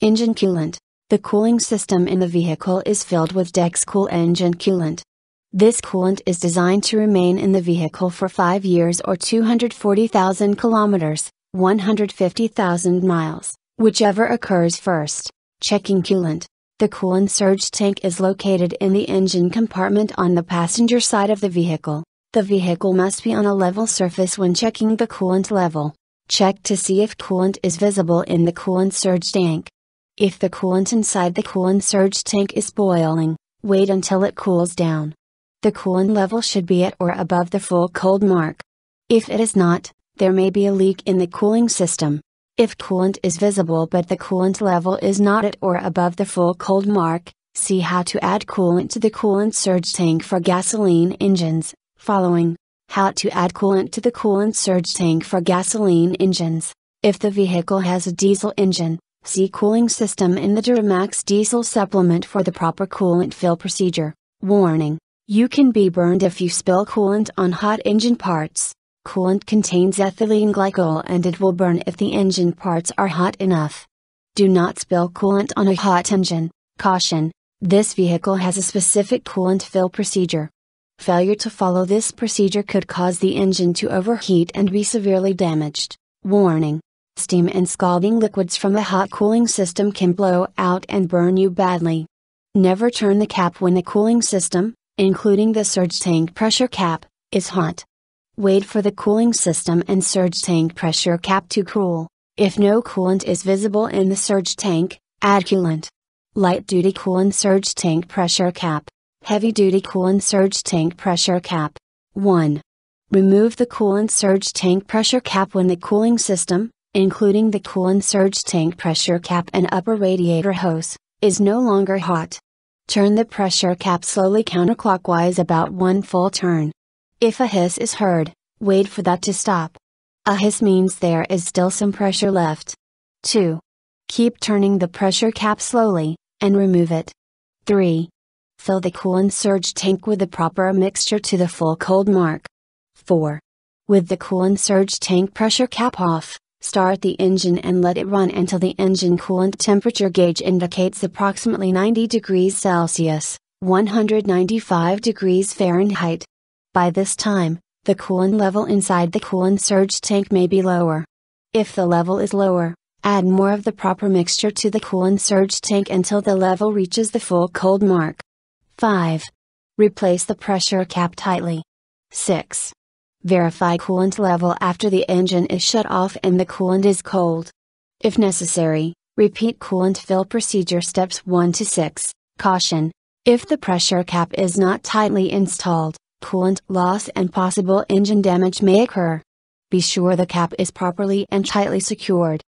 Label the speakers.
Speaker 1: Engine coolant. The cooling system in the vehicle is filled with Cool engine coolant. This coolant is designed to remain in the vehicle for 5 years or 240,000 kilometers, 150,000 miles, whichever occurs first. Checking coolant. The coolant surge tank is located in the engine compartment on the passenger side of the vehicle. The vehicle must be on a level surface when checking the coolant level. Check to see if coolant is visible in the coolant surge tank. If the coolant inside the coolant surge tank is boiling, wait until it cools down. The coolant level should be at or above the full cold mark. If it is not, there may be a leak in the cooling system. If coolant is visible but the coolant level is not at or above the full cold mark, see how to add coolant to the coolant surge tank for gasoline engines. Following. How to add coolant to the coolant surge tank for gasoline engines. If the vehicle has a diesel engine, see cooling system in the Duramax diesel supplement for the proper coolant fill procedure. Warning. You can be burned if you spill coolant on hot engine parts. Coolant contains ethylene glycol and it will burn if the engine parts are hot enough. Do not spill coolant on a hot engine. Caution. This vehicle has a specific coolant fill procedure. Failure to follow this procedure could cause the engine to overheat and be severely damaged. Warning. Steam and scalding liquids from the hot cooling system can blow out and burn you badly. Never turn the cap when the cooling system, including the surge tank pressure cap, is hot. Wait for the cooling system and surge tank pressure cap to cool. If no coolant is visible in the surge tank, add coolant. Light duty coolant surge tank pressure cap. Heavy duty coolant surge tank pressure cap. 1. Remove the coolant surge tank pressure cap when the cooling system, including the coolant surge tank pressure cap and upper radiator hose, is no longer hot. Turn the pressure cap slowly counterclockwise about 1 full turn. If a hiss is heard, wait for that to stop. A hiss means there is still some pressure left. 2. Keep turning the pressure cap slowly, and remove it. 3. Fill the coolant surge tank with the proper mixture to the full cold mark. 4. With the coolant surge tank pressure cap off, start the engine and let it run until the engine coolant temperature gauge indicates approximately 90 degrees Celsius, 195 degrees Fahrenheit. By this time, the coolant level inside the coolant surge tank may be lower. If the level is lower, add more of the proper mixture to the coolant surge tank until the level reaches the full cold mark. 5. Replace the pressure cap tightly. 6. Verify coolant level after the engine is shut off and the coolant is cold. If necessary, repeat coolant fill procedure steps 1 to 6. Caution. If the pressure cap is not tightly installed, coolant loss and possible engine damage may occur. Be sure the cap is properly and tightly secured.